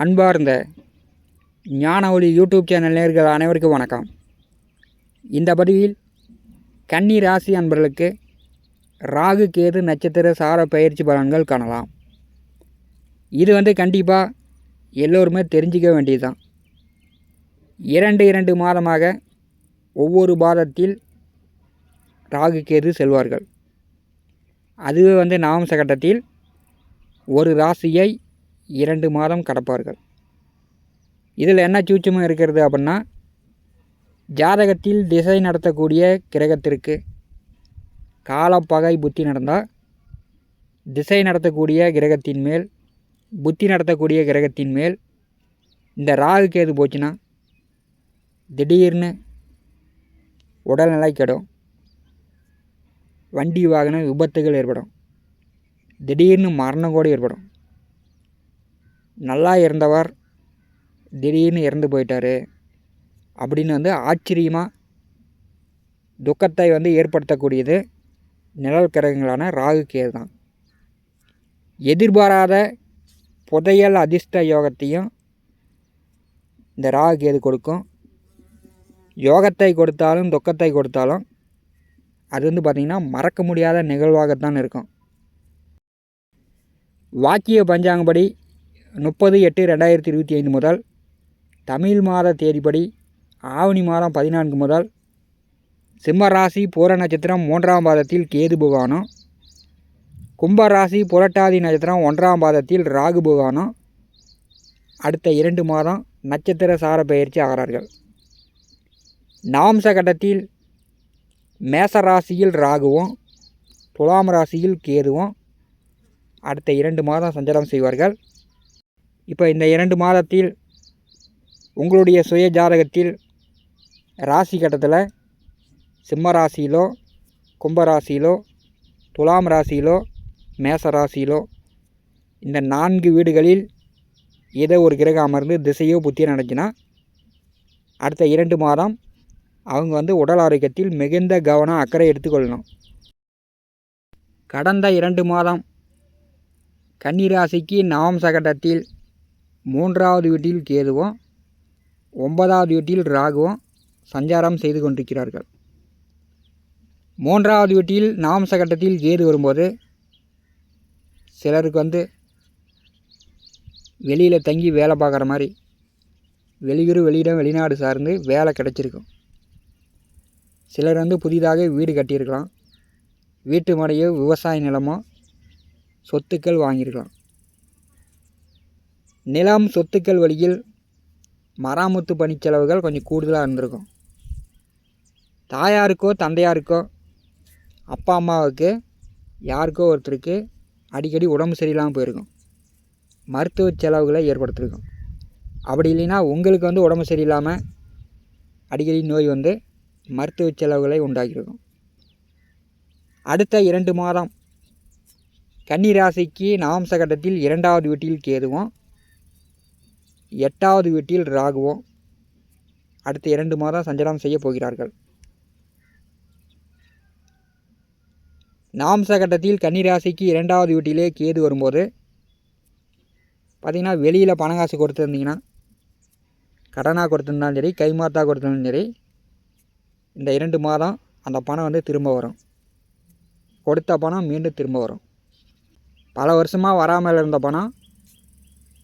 அன்பார்ந்த ஞான ஒளி யூடியூப் சேனல் நேயர்கள் அனைவருக்கும் வணக்கம். இந்த பதிவில் கன்னி ராசி அன்பர்களுக்கு ராகு கேது நட்சத்திர சார பயிற்சி பலன்கள் காணலாம். இது கண்டிப்பாக எல்லோருமே தெரிஞ்சிக்க வேண்டியதுதான். இரண்டு மாதமாக ஒவ்வொரு பாதத்தில் ராகு கேது செல்வார்கள். அதுவே நவம்ச கட்டத்தில் ஒரு ராசியை 2 மாதம் கடப்பார்கள். இதில் என்ன சூட்சுமம் இருக்கிறது அப்படின்னா, ஜாதகத்தில் திசை நடத்தக்கூடிய கிரகத்திற்கு காலப்பகை புத்தி நடந்தால் திசை நடத்தக்கூடிய கிரகத்தின் மேல் புத்தி நடத்தக்கூடிய கிரகத்தின் மேல் இந்த ராகு கேது போச்சுன்னா திடீர்னு உடல்நிலை கெடும், வண்டி வாகன விபத்துகள் ஏற்படும், திடீர்னு மரணம் கூட ஏற்படும். நல்லா இருந்தவர் திடீர்னு இறந்து போயிட்டார் அப்படின்னு ஆச்சரியமாக துக்கத்தை ஏற்படுத்தக்கூடியது நிழல் கிரகங்களான ராகு கேது தான். எதிர்பாராத புதையல் அதிர்ஷ்ட யோகத்தையும் இந்த ராகு கேது கொடுக்கும். யோகத்தை கொடுத்தாலும் துக்கத்தை கொடுத்தாலும் அது பார்த்திங்கன்னா மறக்க முடியாத நிகழ்வாகத்தான் இருக்கும். வாக்கிய பஞ்சாங்கப்படி 30/8/2025 முதல் தமிழ் மாத தேதிப்படி ஆவணி மாதம் 14 முதல் சிம்மராசி பூர நட்சத்திரம் 3ஆம் பாதத்தில் கேது பகவானும், கும்பராசி புரட்டாதி நட்சத்திரம் 1ஆம் பாதத்தில் ராகு பகவானும் அடுத்த 2 மாதம் நட்சத்திர சார பயிற்சி ஆகிறார்கள். நவம்ச கட்டத்தில் மேச ராசியில் ராகுவும் துலாம் ராசியில் கேதுவும் அடுத்த 2 மாதம் சஞ்சாரம் செய்வார்கள். இப்போ இந்த 2 மாதத்தில் உங்களுடைய சுய ஜாதகத்தில் ராசி கட்டத்தில் சிம்ம ராசியிலோ கும்பராசியிலோ துலாம் ராசியிலோ மேச ராசியிலோ இந்த 4 வீடுகளில் ஏதோ ஒரு கிரகம் அமர்ந்து திசையோ புத்தியோ நடந்துச்சுன்னா அடுத்த 2 மாதம் அவங்க உடல் ஆரோக்கியத்தில் மிகுந்த கவனம் அக்கறை எடுத்துக்கொள்ளணும். கடந்த 2 மாதம் கன்னிராசிக்கு நவம்ச கட்டத்தில் 3ஆவது வீட்டில் கேதுவும் 9ஆவது வீட்டில் ராகுவும் சஞ்சாரம் செய்து கொண்டிருக்கிறார்கள். 3ஆவது வீட்டில் நவம்ச கட்டத்தில் கேது வரும்போது சிலருக்கு வெளியில் தங்கி வேலை பார்க்குற மாதிரி வெளியூர் வெளியிடம் வெளிநாடு சார்ந்து வேலை கிடச்சிருக்கும். சிலர் புதிதாக வீடு கட்டியிருக்கலாம், வீட்டு மனையோ விவசாய நிலமோ சொத்துக்கள் வாங்கியிருக்கலாம். நிலம் சொத்துக்கள் வழியில் மராமத்து பணிச்செலவுகள் கொஞ்சம் கூடுதலாக இருந்திருக்கும். தாயாருக்கோ தந்தையாருக்கோ அப்பா அம்மாவுக்கு யாருக்கோ ஒருத்தருக்கு அடிக்கடி உடம்பு சரியில்லாமல் போயிருக்கும், மருத்துவ செலவுகளை ஏற்படுத்தியிருக்கும். அப்படி இல்லைன்னா உங்களுக்கு உடம்பு சரியில்லாமல் அடிக்கடி நோய் மருத்துவ செலவுகளை உண்டாக்கியிருக்கும். அடுத்த 2 மாதம் கன்னி ராசிக்கு நவம்ச கட்டத்தில் 2ஆவது வீட்டில் கேதுவும் 8ஆவது வீட்டில் ராகுவும் அடுத்த 2 மாதம் சஞ்சாரம் செய்ய போகிறார்கள். நவம்ச கட்டத்தில் கன்னிராசிக்கு 2ஆவது வீட்டிலே கேது வரும்போது பார்த்திங்கன்னா வெளியில் பணம் காசு கொடுத்துருந்தீங்கன்னா, கடனாக கொடுத்துருந்தாலும் சரி கைமாத்தா கொடுத்துருந்தாலும் சரி இந்த 2 மாதம் அந்த பணம் திரும்ப வரும். கொடுத்த பணம் மீண்டும் திரும்ப வரும். பல வருஷமாக வராமல் இருந்த பணம்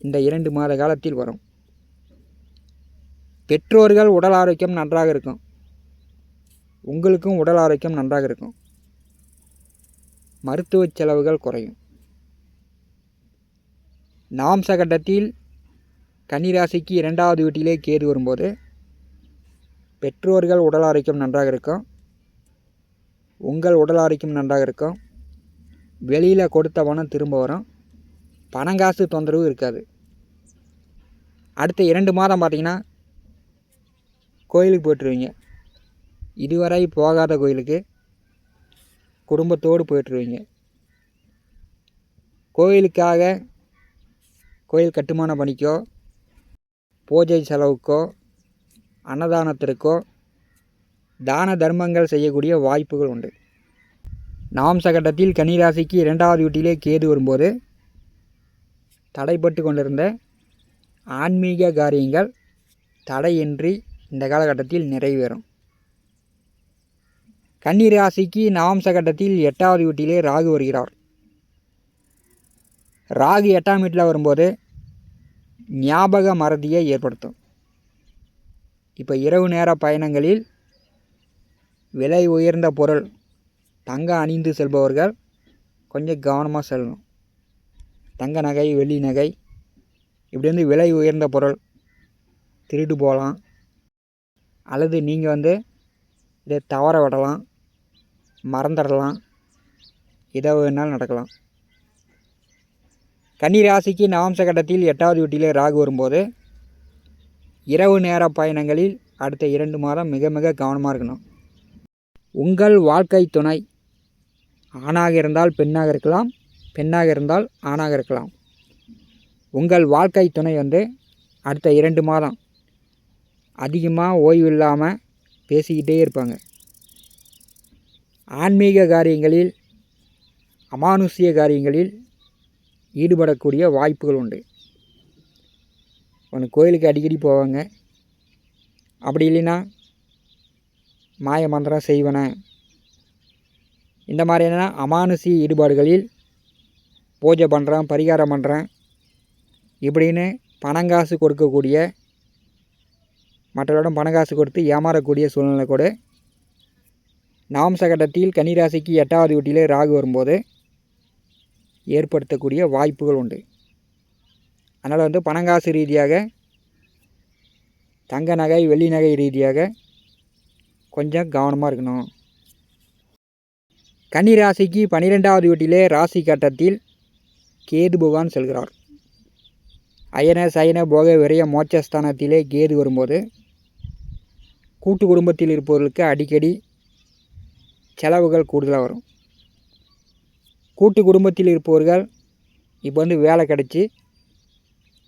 இந்த 2 மாத காலத்தில் வரும். பெற்றோர்கள் உடல் ஆரோக்கியம் நன்றாக இருக்கும், உங்களுக்கும் உடல் ஆரோக்கியம் நன்றாக இருக்கும், மருத்துவ செலவுகள் குறையும். நவம்ச கட்டத்தில் கன்னிராசிக்கு 2ஆவது வீட்டிலே கேது வரும்போது பெற்றோர்கள் உடல் ஆரோக்கியம் நன்றாக இருக்கும், உங்கள் உடல் ஆரோக்கியம் நன்றாக இருக்கும், வெளியில் கொடுத்த பணம் திரும்ப வரும், பணங்காசு தொந்தரவு இருக்காது. அடுத்த 2 மாதம் பார்த்திங்கன்னா கோயிலுக்கு போய்ட்டுருவீங்க. இதுவரை போகாத கோயிலுக்கு குடும்பத்தோடு போய்ட்டுருவீங்க. கோயிலுக்காக கோயில் கட்டுமான பணிக்கோ பூஜை செலவுக்கோ அன்னதானத்திற்கோ தான தர்மங்கள் செய்யக்கூடிய வாய்ப்புகள் உண்டு. நவம்ச கட்டத்தில் கன்னிராசிக்கு 2ஆவது வீட்டிலே கேது வரும்போது தடைப்பட்டு கொண்டிருந்த ஆன்மீக காரியங்கள் தடையின்றி இந்த காலகட்டத்தில் நிறைவேறும். கன்னி ராசிக்கு நவம்ச கட்டத்தில் 8வது வீட்டிலே ராகு வருகிறார். ராகு 8ஆம் வீட்டில் வரும்போது ஞாபக மறதியை ஏற்படுத்தும். இப்போ இரவு நேர பயணங்களில் விலை உயர்ந்த பொருள் தங்கம் அணிந்து செல்பவர்கள் கொஞ்சம் கவனமாக செல்லணும். தங்க நகை, வெள்ளி நகை, இப்படி வந்து விலை உயர்ந்த பொருள் திருட்டு போகலாம், அல்லது நீங்கள் இதை தவற விடலாம், மறந்துடலாம், இதை வேணாலும் நடக்கலாம். கன்னி ராசிக்கு நவம்ச கட்டத்தில் 8வது வீட்டிலே ராகு வரும்போது இரவு நேர பயணங்களில் அடுத்த 2 மாதம் மிக மிக கவனமாக இருக்கணும். உங்கள் வாழ்க்கை துணை ஆணாக இருந்தால் பெண்ணாக இருக்கலாம், பெண்ணாக இருந்தால் ஆணாக இருக்கலாம். உங்கள் வாழ்க்கை துணை அடுத்த 2 மாதம் அதிகமாக ஓய்வு இல்லாமல் பேசிக்கிட்டே இருப்பாங்க. ஆன்மீக காரியங்களில், அமானுஷ்ய காரியங்களில் ஈடுபடக்கூடிய வாய்ப்புகள் உண்டு. கோயிலுக்கு அடிக்கடி போவாங்க. அப்படி இல்லைன்னா மாய மந்திரம் செய்வன, இந்த மாதிரியான அமானுஷ்ய ஈடுபாடுகளில் பூஜை பண்ணுறேன், பரிகாரம் பண்ணுறேன் இப்படின்னு பணங்காசு கொடுக்கக்கூடிய, மற்றவரிடம் பணங்காசு கொடுத்து ஏமாறக்கூடிய சூழ்நிலை கூட நவம்ச கட்டத்தில் கன்னிராசிக்கு 8வது வீட்டிலே ராகு வரும்போது ஏற்படுத்தக்கூடிய வாய்ப்புகள் உண்டு. அதனால் பணங்காசு ரீதியாக, தங்க நகை, வெள்ளி நகை ரீதியாக கொஞ்சம் கவனமாக இருக்கணும். கன்னி ராசிக்கு 12வது வீட்டிலே ராசி கட்டத்தில் கேது பகவான் செல்கிறார். அயன சயன போக விரைய மோட்சஸ்தானத்திலே கேது வரும்போது கூட்டு குடும்பத்தில் இருப்பவர்களுக்கு அடிக்கடி செலவுகள் கூடுதலாக வரும். கூட்டு குடும்பத்தில் இருப்பவர்கள் இப்போ வேலை கிடச்சி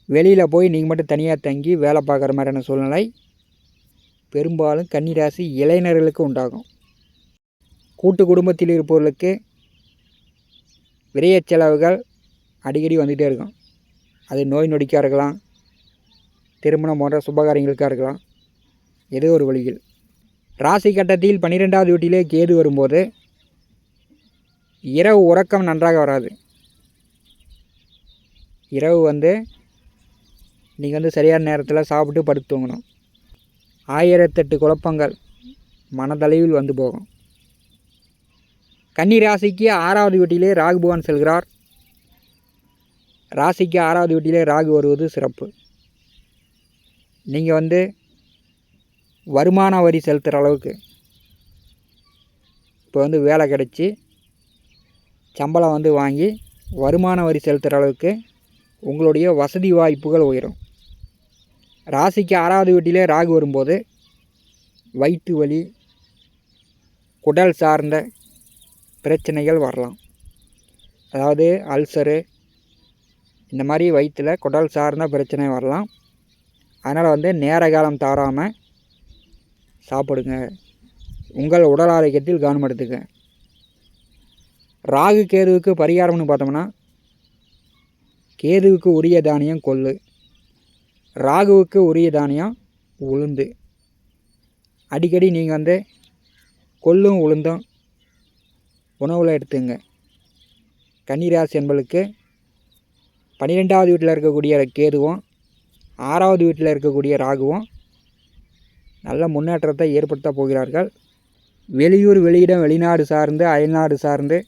வெளியில் போய் நீங்கள் மட்டும் தனியாக தங்கி வேலை பார்க்குற மாதிரியான சூழ்நிலை பெரும்பாலும் கன்னிராசி இளைஞர்களுக்கு உண்டாகும். கூட்டு குடும்பத்தில் இருப்பவர்களுக்கு விரைய செலவுகள் அடிக்கடி வந்துகிட்டே இருக்கும். அது நோய் நொடிக்காக இருக்கலாம், திருமணம் போன்ற சுபகாரியங்களுக்காக இருக்கலாம், ஏதோ ஒரு வழியில். ராசி கட்டத்தில் 12வது வீட்டிலே கேது வரும்போது இரவு உறக்கம் நன்றாக வராது. இரவு நீங்கள் சரியான நேரத்தில் சாப்பிட்டு படுத்து தூங்கணும். 1008 குழப்பங்கள் மனதளவில் போகும். கன்னி ராசிக்கு 6வது வீட்டிலே ராகு பகவான் செல்கிறார். ராசிக்கு 6வது வீட்டிலே ராகு வருவது சிறப்பு. நீங்கள் வருமான வரி செலுத்துகிற அளவுக்கு இப்போ வேலை கிடச்சி சம்பளம் வாங்கி வருமான வரி செலுத்துகிற அளவுக்கு உங்களுடைய வசதி வாய்ப்புகள் உயரும். ராசிக்கு 6வது வீட்டிலே ராகு வரும்போது வயிற்று வலி, குடல் சார்ந்த பிரச்சனைகள் வரலாம். அதாவது அல்சரு, இந்த மாதிரி வயிற்றில் குடல் சார்ந்த பிரச்சனை வரலாம். அதனால் நேர காலம் தவறாமல் சாப்பிடுங்க. உங்கள் உடல் ஆரோக்கியத்தில் கவனம் எடுத்துங்க. ராகு கேதுவுக்கு பரிகாரம்னு பார்த்தோம்னா, கேதுவுக்கு உரிய தானியம் கொள்ளு, ராகுவுக்கு உரிய தானியம் உளுந்து. அடிக்கடி நீங்கள் கொள்ளும் உளுந்தும் உணவில் எடுத்துங்க. கன்னிராசி என்பளுக்கு 12வது வீட்டில் இருக்கக்கூடிய கேதுவும் 6வது வீட்டில் இருக்கக்கூடிய ராகுவும் நல்ல முன்னேற்றத்தை ஏற்படுத்த போகிறார்கள். வெளியூர், வெளியிடம், வெளிநாடு சார்ந்து, அயல்நாடு சார்ந்து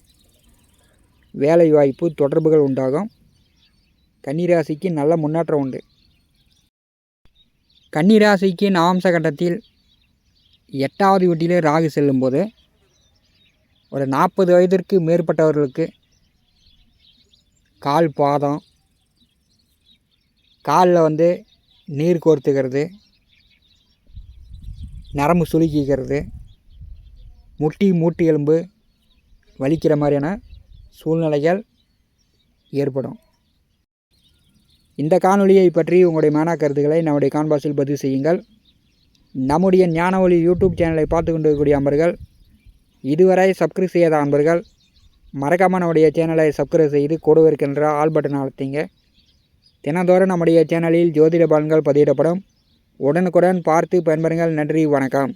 வேலை வாய்ப்பு, தொடர்புகள் உண்டாகும். கன்னிராசிக்கு நல்ல முன்னேற்றம் உண்டு. கன்னிராசிக்கு நவம்ச கட்டத்தில் 8வது வீட்டிலே ராகு செல்லும்போது ஒரு 40 வயதிற்கு மேற்பட்டவர்களுக்கு கால் பாதம், காலில் நீர் கோர்த்துக்கிறது, நரம்பு சுளுக்கிக்கிறது, மூட்டு எலும்பு வலிக்கிற மாதிரியான சூழ்நிலைகள் ஏற்படும். இந்த காணொலியை பற்றி உங்களுடைய மன கருத்துக்களை நம்முடைய கான்பாஸில் பதிவு செய்யுங்கள். நம்முடைய ஞான ஒளி யூடியூப் சேனலை பார்த்து கொண்டு இருக்கக்கூடிய அன்பர்கள், இதுவரை சப்ஸ்கிரைப் செய்யாத அன்பர்கள் மறக்காமல் நம்முடைய சேனலை சப்ஸ்கிரைப் செய்து கூட இருக்கின்ற ஆல் பட்டன் அழுத்திங்க. தினந்தோறும் நம்முடைய சேனலில் ஜோதிட பலன்கள் பதிவிடப்படும். உடனுக்குடன் பார்த்து பயன்பெறுங்கள். நன்றி, வணக்கம்.